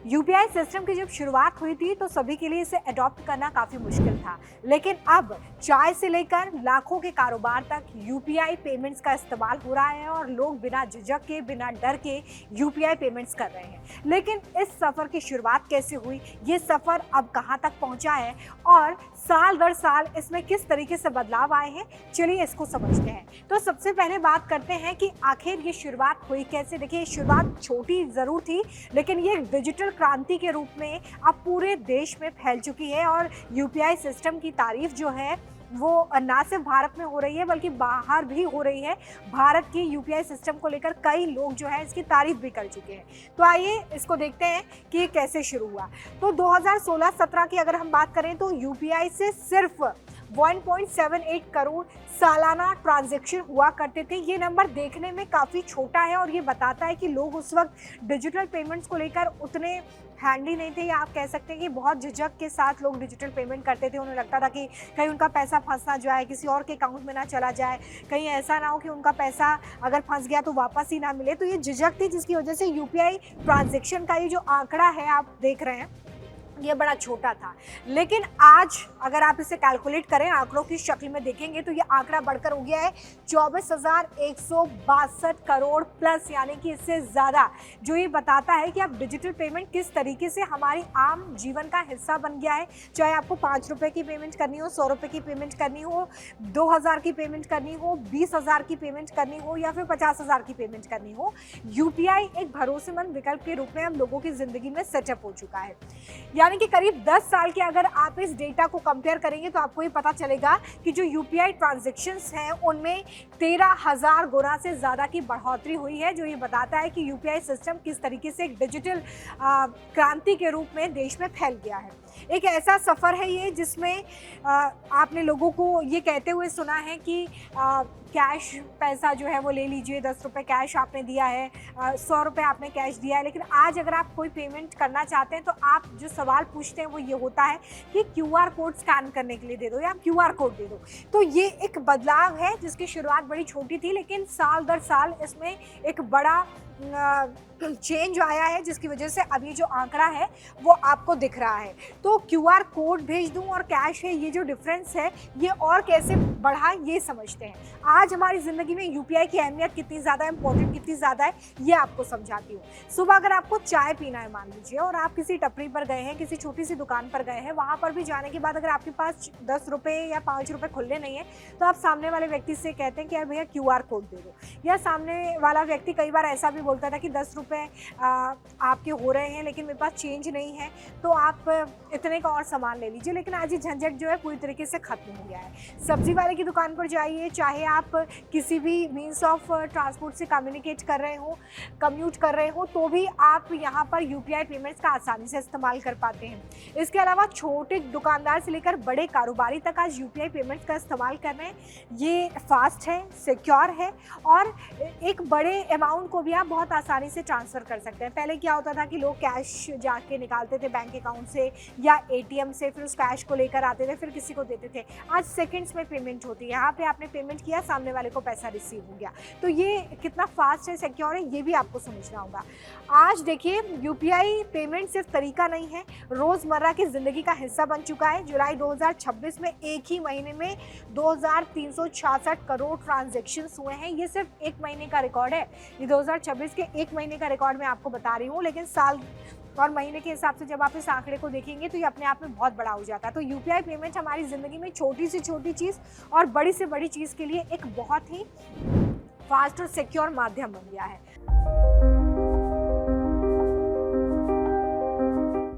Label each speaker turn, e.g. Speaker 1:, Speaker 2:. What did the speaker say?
Speaker 1: UPI system की जब शुरुआत हुई थी तो सभी के लिए इसे अडॉप्ट करना काफ़ी मुश्किल था, लेकिन अब चाय से लेकर लाखों के कारोबार तक यूपीआई पेमेंट्स का इस्तेमाल हो रहा है और लोग बिना झिझक के, बिना डर के यूपीआई पेमेंट्स कर रहे हैं। लेकिन इस सफ़र की शुरुआत कैसे हुई, ये सफ़र अब कहाँ तक पहुँचा है और साल दर साल इसमें किस तरीके से बदलाव आए हैं, चलिए इसको समझते हैं। तो सबसे पहले बात करते हैं कि आखिर ये शुरुआत हुई कैसे। देखिए, शुरुआत छोटी ज़रूर थी, लेकिन ये डिजिटल क्रांति के रूप में अब पूरे देश में फैल चुकी है और यूपीआई सिस्टम की तारीफ जो है वो ना सिर्फ भारत में हो रही है बल्कि बाहर भी हो रही है। भारत की यूपीआई सिस्टम को लेकर कई लोग जो है इसकी तारीफ भी कर चुके हैं। तो आइए इसको देखते हैं कि ये कैसे शुरू हुआ। तो 2016-17 की अगर हम बात करें तो यूपीआई से सिर्फ 1.78 करोड़ सालाना ट्रांजैक्शन हुआ करते थे। ये नंबर देखने में काफ़ी छोटा है और ये बताता है कि लोग उस वक्त डिजिटल पेमेंट्स को लेकर उतने हैंडी नहीं थे, या आप कह सकते हैं कि बहुत झिझक के साथ लोग डिजिटल पेमेंट करते थे। उन्हें लगता था कि कहीं उनका पैसा फंस ना जाए, किसी और के अकाउंट में ना चला जाए, कहीं ऐसा ना हो कि उनका पैसा अगर फंस गया तो वापस ही ना मिले। तो ये झिझक थी जिसकी वजह से यूपीआई ट्रांजैक्शन का ये जो आंकड़ा है आप देख रहे हैं ये बड़ा छोटा था। लेकिन आज अगर आप इसे कैलकुलेट करें, आंकड़ों की शक्ल में देखेंगे तो ये आंकड़ा बढ़कर हो गया है 24,162 करोड़ प्लस, यानी कि इससे ज़्यादा, जो ये बताता है कि अब डिजिटल पेमेंट किस तरीके से हमारी आम जीवन का हिस्सा बन गया है। चाहे आपको 5 रुपये की पेमेंट करनी हो, 100 रुपये की पेमेंट करनी हो, 2,000 की पेमेंट करनी हो, 20,000 की पेमेंट करनी हो या फिर 50,000 की पेमेंट करनी हो, यूपीआई एक भरोसेमंद विकल्प के रूप में हम लोगों की ज़िंदगी में सेटअप हो चुका है। यानी कि करीब 10 साल के अगर आप इस डेटा को कंपेयर करेंगे तो आपको ये पता चलेगा कि जो यूपीआई ट्रांजैक्शंस हैं उनमें 13,000 गुना से ज़्यादा की बढ़ोतरी हुई है, जो ये बताता है कि यूपीआई सिस्टम किस तरीके से एक डिजिटल क्रांति के रूप में देश में फैल गया है। एक ऐसा सफ़र है ये जिसमें आपने लोगों को ये कहते हुए सुना है कि कैश पैसा जो है वो ले लीजिए, 10 रुपये कैश आपने दिया है, 100 रुपये आपने कैश दिया है। लेकिन आज अगर आप कोई पेमेंट करना चाहते हैं तो आप जो सवाल पूछते हैं वो ये होता है कि क्यूआर कोड स्कैन करने के लिए दे दो या क्यूआर कोड दे दो। तो ये एक बदलाव है जिसकी शुरुआत बड़ी छोटी थी, लेकिन साल दर साल इसमें एक बड़ा चेंज आया है, जिसकी वजह से अब ये जो आंकड़ा है वो आपको दिख रहा है। तो क्यूआर कोड भेज दूं और कैश है, ये जो डिफरेंस है ये और कैसे बढ़ा ये समझते हैं। आज हमारी ज़िंदगी में यूपीआई की अहमियत कितनी ज़्यादा इंपॉर्टेंट कितनी ज़्यादा है ये आपको समझाती हूँ। सुबह अगर आपको चाय पीना है मान लीजिए और आप किसी टपरी पर गए हैं, किसी छोटी सी दुकान पर गए हैं, वहाँ पर भी जाने के बाद अगर आपके पास 10 रुपये या 5 रुपये खुले नहीं है तो आप सामने वाले व्यक्ति से कहते हैं कि यार भैया क्यूआर कोड दे दो। या सामने वाला व्यक्ति कई बार ऐसा भी बोलता था कि 10 रुपये आपके हो रहे हैं लेकिन मेरे पास चेंज नहीं है तो आप इतने का और सामान ले लीजिए। लेकिन आज ये झंझट जो है पूरी तरीके से ख़त्म हो गया है। सब्जी वाले की दुकान पर जाइए, चाहे आप किसी भी मीन्स ऑफ ट्रांसपोर्ट से कम्युनिकेट कर रहे हो, कम्यूट कर रहे हो, तो भी आप यहाँ पर यूपीआई पेमेंट्स का आसानी से इस्तेमाल कर पाते हैं। इसके अलावा छोटे दुकानदार से लेकर बड़े कारोबारी तक आज यूपीआई पेमेंट्स का इस्तेमाल कर रहे हैं। ये फास्ट है, सिक्योर है और एक बड़े अमाउंट को भी आप बहुत आसानी से ट्रांसफ़र कर सकते हैं। पहले क्या होता था कि लोग कैश जाके निकालते थे बैंक अकाउंट से या एटीएम से, फिर उस कैश को लेकर आते थे, फिर किसी को देते थे। आज सेकंड्स में पेमेंट होती है, यहाँ पे आपने पेमेंट किया, सामने वाले को पैसा रिसीव हो गया। तो ये कितना फास्ट है, सिक्योर है, ये भी आपको समझना होगा। आज देखिए, यूपीआई पेमेंट सिर्फ तरीका नहीं है, रोज़मर्रा की ज़िंदगी का हिस्सा बन चुका है। जुलाई 2026 में एक ही महीने में 2,366 करोड़ ट्रांजेक्शन्स हुए हैं। ये सिर्फ एक महीने का रिकॉर्ड है, ये 2026 के एक महीने का रिकॉर्ड मैं आपको बता रही हूँ, लेकिन साल और महीने के हिसाब से जब आप इस आंकड़े को देखेंगे तो ये अपने आप में बहुत बड़ा हो जाता है। तो यूपीआई पेमेंट हमारी ज़िंदगी में छोटी से छोटी चीज़ और बड़ी से बड़ी चीज़ के लिए एक बहुत ही फास्ट और सिक्योर माध्यम बन गया है।